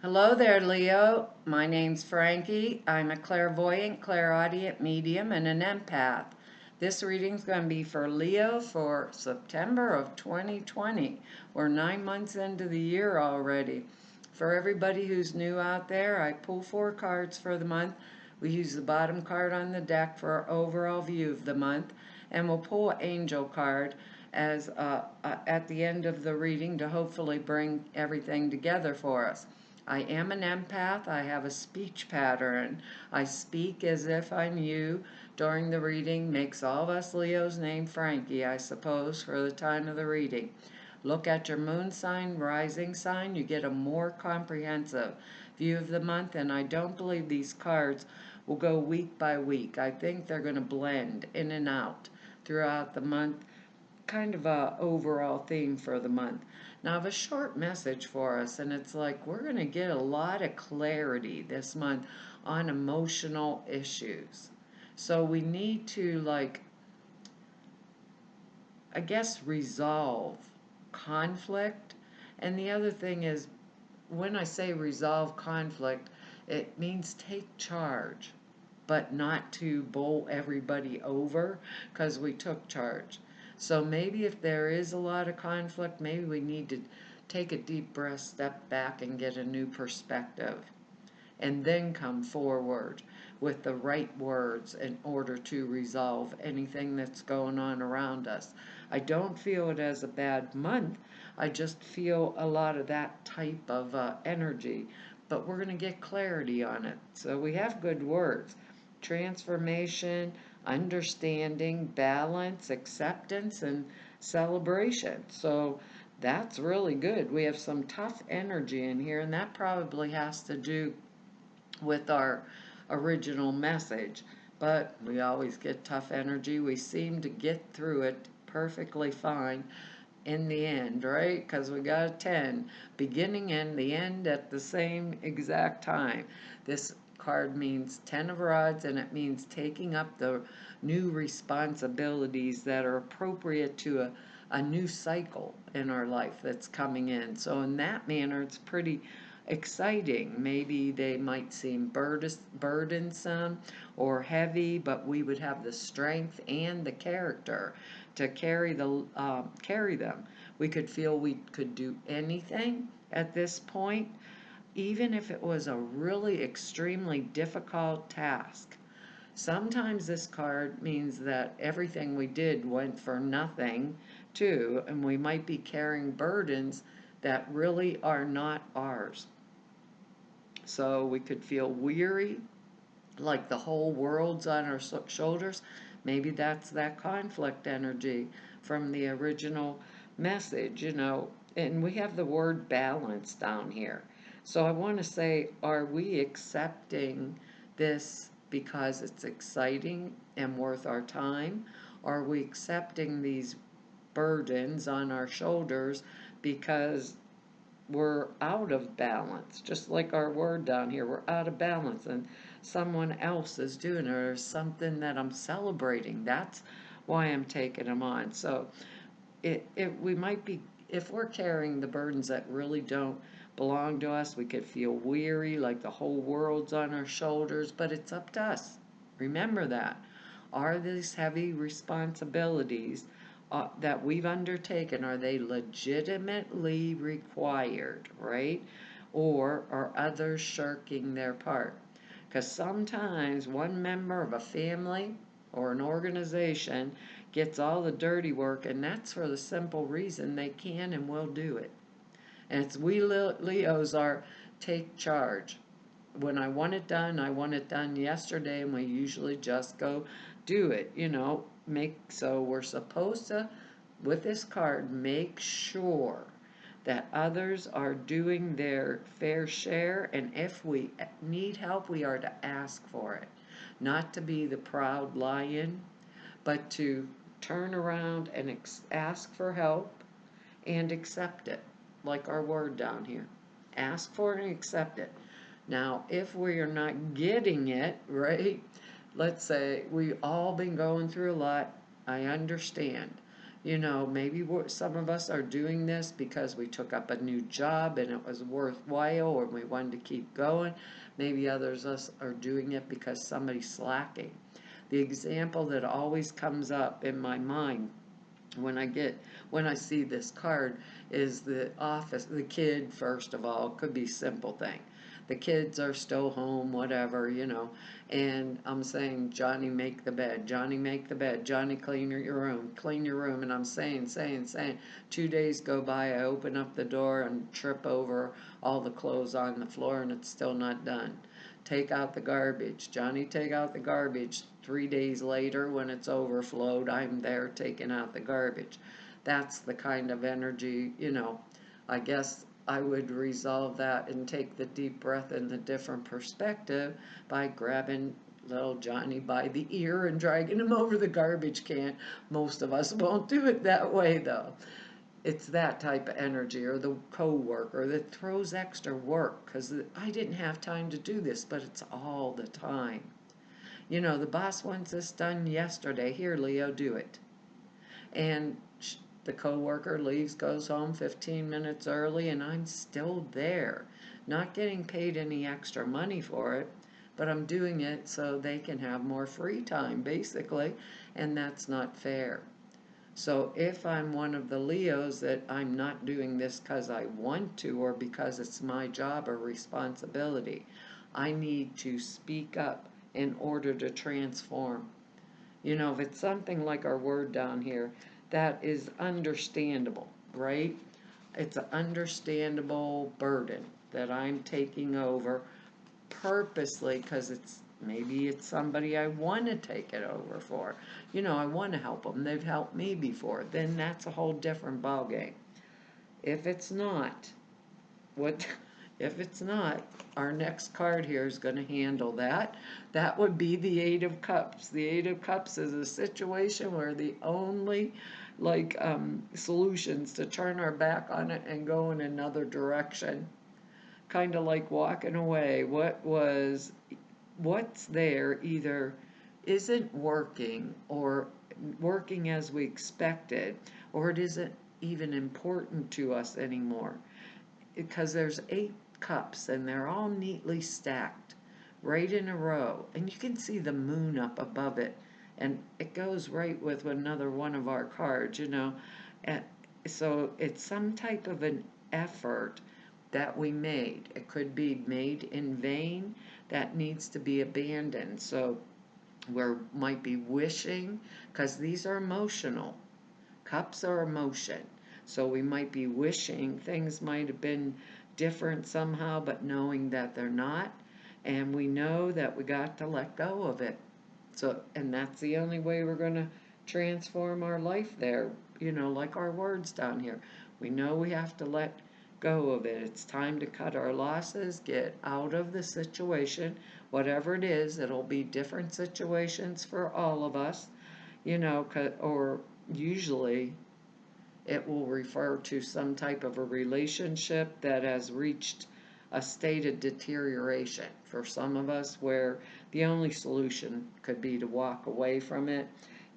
Hello there, Leo. My name's Frankie. I'm a clairvoyant, clairaudient medium, and an empath. This reading's going to be for Leo for September of 2020. We're 9 months into the year already. For everybody who's new out there, I pull 4 cards for the month. We use the bottom card on the deck for our overall view of the month, and we'll pull an angel card as at the end of the reading to hopefully bring everything together for us. I am an empath. I have a speech pattern. I speak as if I'm you during the reading. Makes all of us Leos named Frankie, I suppose, for the time of the reading. Look at your moon sign, rising sign. You get a more comprehensive view of the month, and I don't believe these cards will go week by week. I think they're going to blend in and out throughout the month, kind of a overall theme for the month. Now I have a short message for us, and it's like we're going to get a lot of clarity this month on emotional issues. So we need to, like, I guess, resolve conflict. And the other thing is, when I say resolve conflict, it means take charge, but not to bowl everybody over because we took charge. So maybe if there is a lot of conflict, maybe we need to take a deep breath, step back, and get a new perspective, and then come forward with the right words in order to resolve anything that's going on around us. I don't feel it as a bad month. I just feel a lot of that type of energy, but we're going to get clarity on it. So we have good words: transformation, understanding, balance, acceptance, and celebration. So that's really good. We have some tough energy in here, and that probably has to do with our original message. But we always get tough energy. We seem to get through it perfectly fine in the end, right? Because we got a 10, beginning and the end at the same exact time. This card means 10 of rods, and it means taking up the new responsibilities that are appropriate to a new cycle in our life that's coming in. So in that manner, it's pretty exciting. Maybe they might seem burdensome or heavy, but we would have the strength and the character to carry them. We could feel we could do anything at this point, even if it was a really extremely difficult task. Sometimes this card means that everything we did went for nothing, too, and we might be carrying burdens that really are not ours. So we could feel weary, like the whole world's on our shoulders. Maybe that's that conflict energy from the original message. And we have the word balance down here. So I want to say, are we accepting this because it's exciting and worth our time? Are we accepting these burdens on our shoulders because we're out of balance, just like our word down here, we're out of balance, and someone else is doing it, or something that I'm celebrating? That's why I'm taking them on. So we might be, if we're carrying the burdens that really don't belong to us, we could feel weary, like the whole world's on our shoulders, but it's up to us. Remember that. Are these heavy responsibilities that we've undertaken, are they legitimately required, right? Or are others shirking their part? Because sometimes one member of a family or an organization gets all the dirty work, and that's for the simple reason they can and will do it. And it's we Leos are take charge. When I want it done, I want it done yesterday, and we usually just go do it. So we're supposed to, with this card, make sure that others are doing their fair share, and if we need help, we are to ask for it. Not to be the proud lion, but to turn around and ask for help and accept it, like our word down here. Ask for it and accept it. Now, if we are not getting it, right, let's say we've all been going through a lot, I understand. Maybe some of us are doing this because we took up a new job and it was worthwhile or we wanted to keep going. Maybe others of us are doing it because somebody's slacking. The example that always comes up in my mind when I see this card is the kid. First of all, it could be simple thing. The kids are still home, whatever, and I'm saying, Johnny, make the bed, Johnny, make the bed, Johnny, clean your room, and I'm saying. 2 days go by, I open up the door and trip over all the clothes on the floor and it's still not done. Take out the garbage, Johnny, take out the garbage. 3 days later, when it's overflowed, I'm there taking out the garbage. That's the kind of energy, I guess I would resolve that and take the deep breath and the different perspective by grabbing little Johnny by the ear and dragging him over the garbage can. Most of us won't do it that way though. It's that type of energy, or the coworker that throws extra work because I didn't have time to do this, but it's all the time. The boss wants this done yesterday. Here, Leo, do it. And the coworker leaves, goes home 15 minutes early, and I'm still there. Not getting paid any extra money for it, but I'm doing it so they can have more free time, basically, and that's not fair. So if I'm one of the Leos that I'm not doing this because I want to or because it's my job or responsibility, I need to speak up in order to transform. If it's something like our word down here, that is understandable, right? It's an understandable burden that I'm taking over purposely because maybe it's somebody I want to take it over for. I want to help them. They've helped me before. Then that's a whole different ballgame. If it's not, what if it's not, our next card here is going to handle that. That would be the Eight of Cups. The Eight of Cups is a situation where the only solutions to turn our back on it and go in another direction, kind of like walking away. What's there either isn't working or working as we expected, or it isn't even important to us anymore, because there's 8 cups and they're all neatly stacked right in a row, and you can see the moon up above it, and it goes right with another one of our cards, and so it's some type of an effort that we made. It could be made in vain, that needs to be abandoned. So we might be wishing, because these are emotional. Cups are emotion. So we might be wishing things might have been different somehow, but knowing that they're not. And we know that we got to let go of it. So, and that's the only way we're going to transform our life there, like our words down here. We know we have to let go of it. It's time to cut our losses, get out of the situation, whatever it is. It'll be different situations for all of us, or usually it will refer to some type of a relationship that has reached a state of deterioration for some of us, where the only solution could be to walk away from it.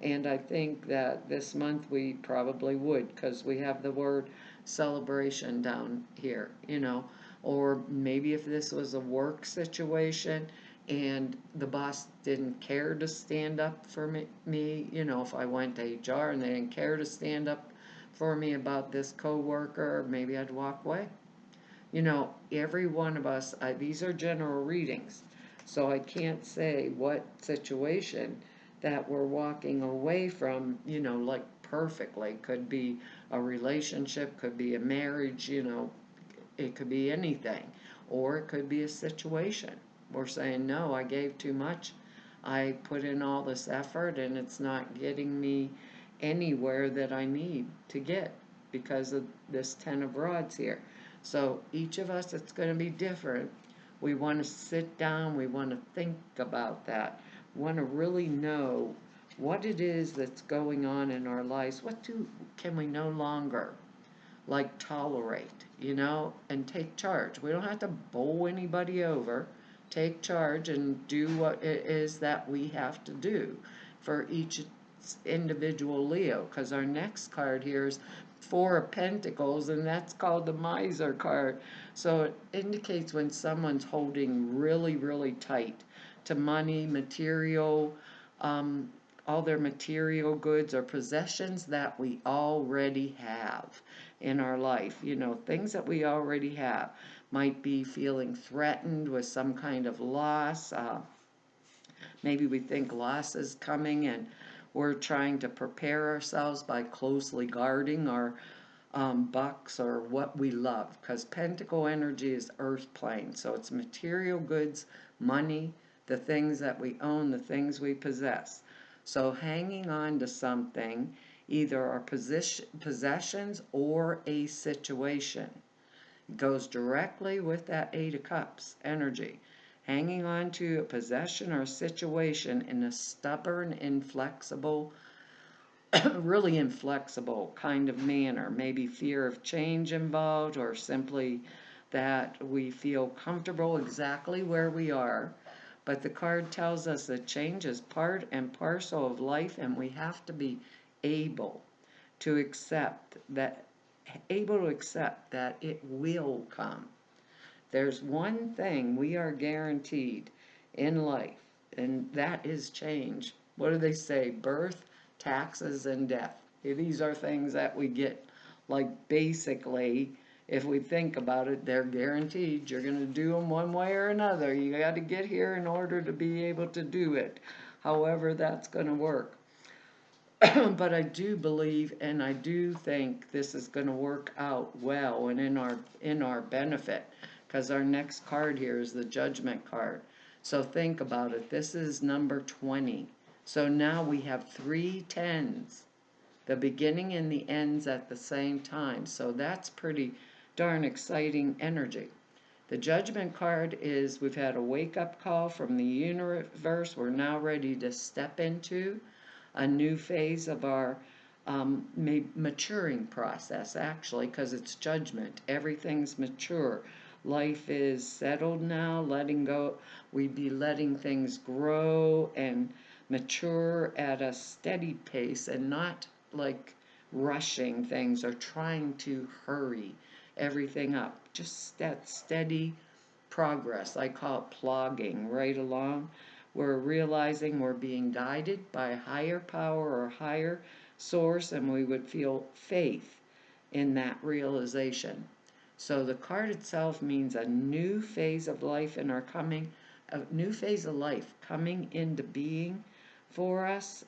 And I think that this month we probably would, because we have the word celebration down here, or maybe if this was a work situation and the boss didn't care to stand up for me, if I went to HR and they didn't care to stand up for me about this coworker, maybe I'd walk away. Every one of us, these are general readings, so I can't say what situation that we're walking away from, like perfectly. Could be a relationship, could be a marriage, it could be anything. Or it could be a situation. We're saying, no, I gave too much. I put in all this effort and it's not getting me anywhere that I need to get because of this 10 of rods here. So each of us, it's going to be different. We want to sit down, we want to think about that. We want to really know what it is that's going on in our lives. Can we no longer tolerate, and take charge. We don't have to bowl anybody over. Take charge and do what it is that we have to do for each individual Leo, because our next card here is Four of Pentacles, and that's called the Miser card. So it indicates when someone's holding really, really tight to money, material, um, all their material goods or possessions that we already have in our life. You know, things that we already have. Might be feeling threatened with some kind of loss. Maybe we think loss is coming and we're trying to prepare ourselves by closely guarding our bucks or what we love. Because Pentacle energy is earth plane. So it's material goods, money, the things that we own, the things we possess. So hanging on to something, either our possessions or a situation, goes directly with that Eight of Cups energy. Hanging on to a possession or a situation in a stubborn, inflexible, really inflexible kind of manner. Maybe fear of change involved, or simply that we feel comfortable exactly where we are. But the card tells us that change is part and parcel of life, and we have to be able to accept that it will come. There's one thing we are guaranteed in life, and that is change. What do they say? Birth, taxes, and death. These are things that we get, like, basically, if we think about it, they're guaranteed. You're going to do them one way or another. You got to get here in order to be able to do it. However, that's going to work. But I do believe and I do think this is going to work out well and in our benefit, because our next card here is the Judgment card. So think about it. This is number 20. So now we have three tens, the beginning and the ends at the same time. So that's pretty darn exciting energy. The Judgment card is we've had a wake-up call from the universe. We're now ready to step into a new phase of our maturing process, actually, because it's judgment. Everything's mature. Life is settled now, letting go. We'd be letting things grow and mature at a steady pace and not like rushing things or trying to hurry everything up. Just that steady progress. I call it plogging right along. We're realizing we're being guided by a higher power or higher source, and we would feel faith in that realization. So the card itself means a new phase of life in our coming, a new phase of life coming into being for us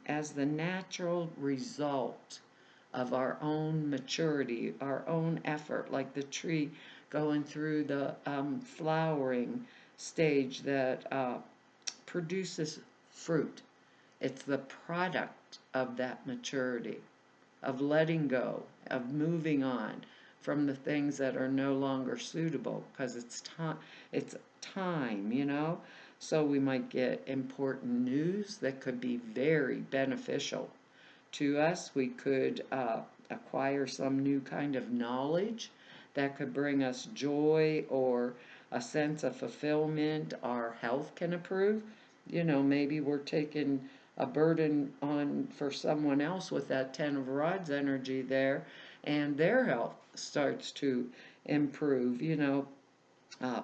as the natural result of our own maturity, our own effort, like the tree going through the flowering stage that produces fruit. It's the product of that maturity, of letting go, of moving on from the things that are no longer suitable, because it's time, you know. So we might get important news that could be very beneficial to us. We could acquire some new kind of knowledge that could bring us joy or a sense of fulfillment. Our health can improve. You know, maybe we're taking a burden on for someone else with that Ten of Rods energy there, and their health starts to improve. You know,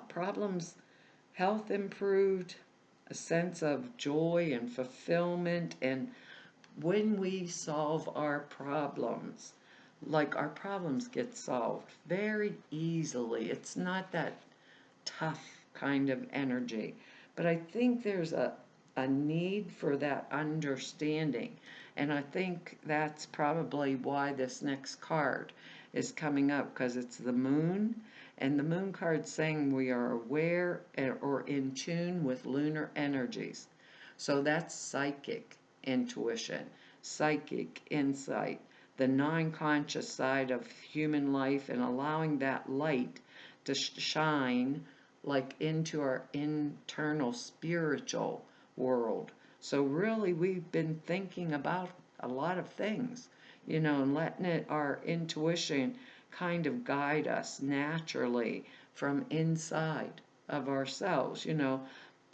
problems, health improved, a sense of joy and fulfillment. And when we solve our problems, like our problems get solved very easily. It's not that tough kind of energy. But I think there's a need for that understanding. And I think that's probably why this next card is coming up, because it's the moon. And the moon card's saying we are aware or in tune with lunar energies. So that's psychic intuition, psychic insight, the non-conscious side of human life, and allowing that light to shine like into our internal spiritual world. So really we've been thinking about a lot of things, you know, and letting our intuition kind of guide us naturally from inside of ourselves, you know.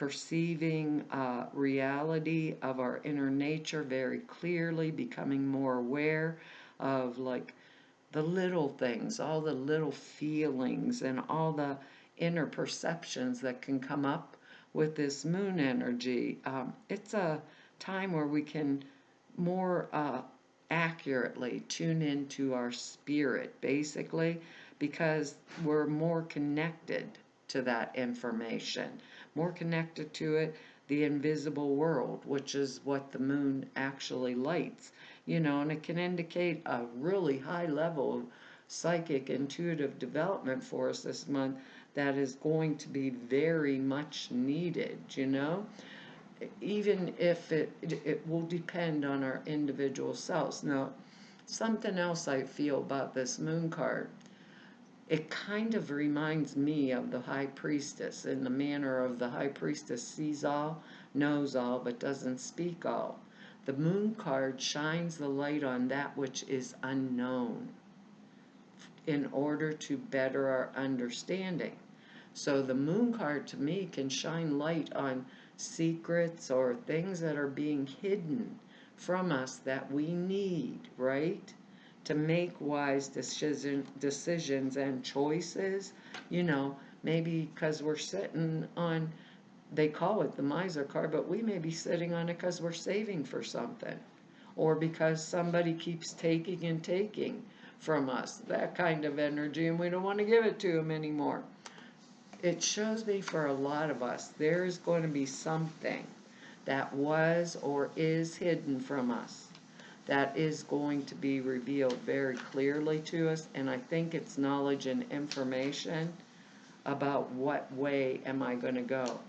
perceiving reality of our inner nature very clearly, becoming more aware of like the little things, all the little feelings, and all the inner perceptions that can come up with this moon energy. It's a time where we can more accurately tune into our spirit, basically, because we're more connected to that information, more connected to it, the invisible world, which is what the moon actually lights, and it can indicate a really high level of psychic intuitive development for us this month that is going to be very much needed. Even if it will depend on our individual selves. Now, something else I feel about this moon card, it kind of reminds me of the high priestess in the manner of the high priestess sees all, knows all, but doesn't speak all. The moon card shines the light on that which is unknown in order to better our understanding. So the moon card to me can shine light on secrets or things that are being hidden from us that we need, right? To make wise decisions and choices, maybe because we're sitting on, they call it the miser card, but we may be sitting on it because we're saving for something, or because somebody keeps taking and taking from us, that kind of energy, and we don't want to give it to them anymore. It shows me for a lot of us, there is going to be something that was or is hidden from us that is going to be revealed very clearly to us, and I think it's knowledge and information about what way am I going to go.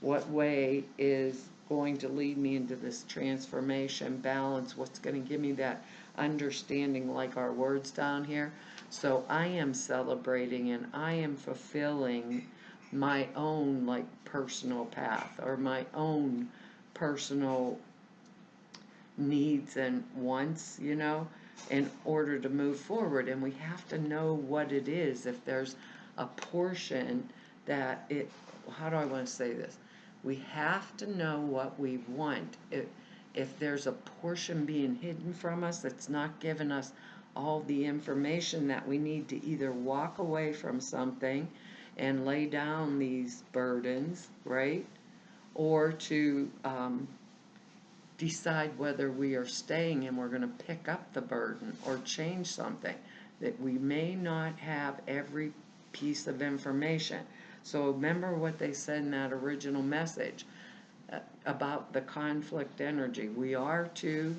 What way is going to lead me into this transformation, balance, what's going to give me that understanding, like our words down here. So I am celebrating and I am fulfilling my own like personal path, or my own personal needs and wants, in order to move forward. And we have to know what it is. If there's a portion that how do I want to say this? We have to know what we want. If there's a portion being hidden from us that's not giving us all the information that we need to either walk away from something and lay down these burdens, right? Or to decide whether we are staying and we're going to pick up the burden or change something, that we may not have every piece of information. So remember what they said in that original message about the conflict energy. We are to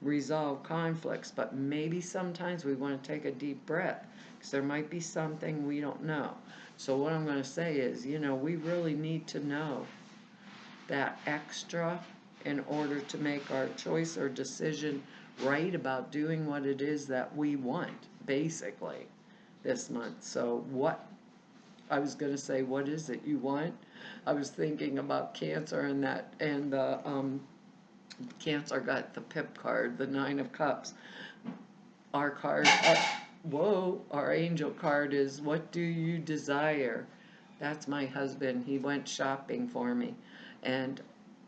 resolve conflicts, but maybe sometimes we want to take a deep breath because there might be something we don't know. So what I'm going to say is, we really need to know that extra in order to make our choice or decision right about doing what it is that we want, basically, this month. So I was going to say, what is it you want? I was thinking about Cancer and the Cancer got the pip card, the Nine of Cups. Our card, our angel card is, what do you desire? That's my husband. He went shopping for me. And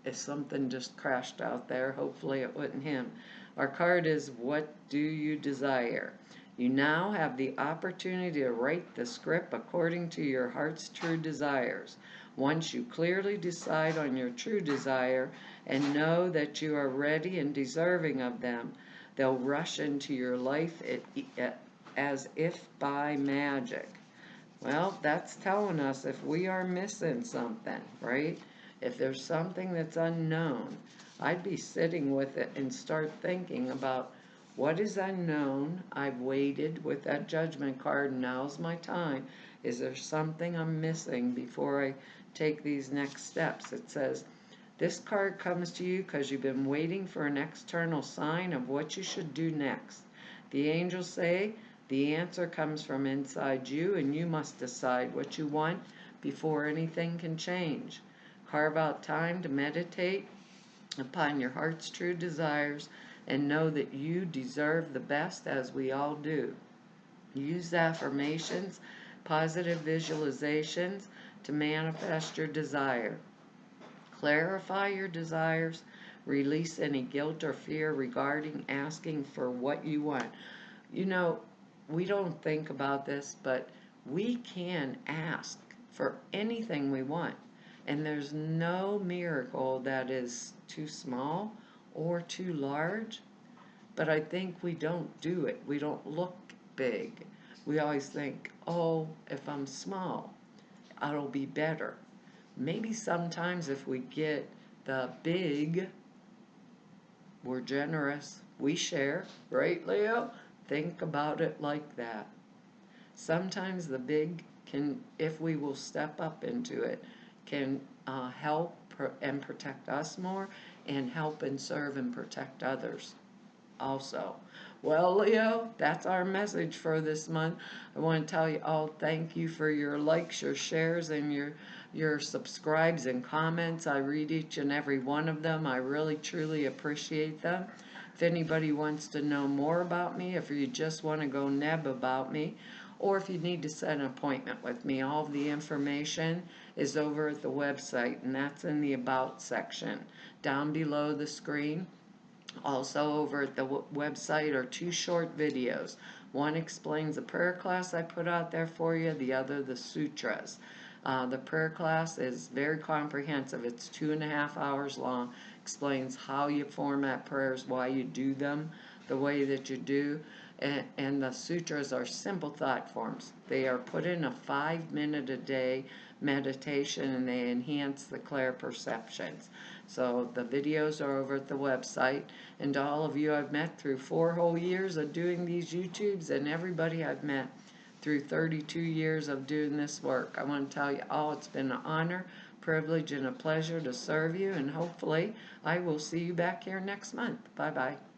if something just crashed out there, hopefully it wasn't him. Our card is, what do you desire? You now have the opportunity to write the script according to your heart's true desires. Once you clearly decide on your true desire and know that you are ready and deserving of them, they'll rush into your life as if by magic. Well, that's telling us if we are missing something, right? If there's something that's unknown, I'd be sitting with it and start thinking about what is unknown. I've waited with that judgment card. Now's my time. Is there something I'm missing before I take these next steps? It says, this card comes to you because you've been waiting for an external sign of what you should do next. The angels say the answer comes from inside you, and you must decide what you want before anything can change. Carve out time to meditate upon your heart's true desires and know that you deserve the best, as we all do. Use affirmations, positive visualizations to manifest your desire. clarify your desires, release any guilt or fear regarding asking for what you want. You know, we don't think about this, but we can ask for anything we want. And there's no miracle that is too small or too large. But I think we don't do it. We don't look big. We always think, oh, if I'm small, it'll be better. Maybe sometimes if we get the big, we're generous, we share, right, Leo? Think about it like that. Sometimes the big can, if we will step up into it, can help and protect us more, and help and serve and protect others also. Well, Leo, that's our message for this month. I want to tell you all thank you for your likes, your shares, and your subscribes and comments. I read each and every one of them. I really truly appreciate them. If anybody wants to know more about me, if you just want to go neb about me, or if you need to set an appointment with me, all of the information is over at the website, and that's in the About section down below the screen. Also over at the website are two short videos. One explains the prayer class I put out there for you, the other the sutras. The prayer class is very comprehensive. It's 2.5 hours long. Explains how you format prayers, why you do them the way that you do. And the sutras are simple thought forms. They are put in a 5-minute a day meditation, and they enhance the clear perceptions. So the videos are over at the website. And to all of you I've met through 4 whole years of doing these YouTubes, and everybody I've met through 32 years of doing this work, I want to tell you all it's been an honor, privilege, and a pleasure to serve you, and hopefully I will see you back here next month. Bye-bye.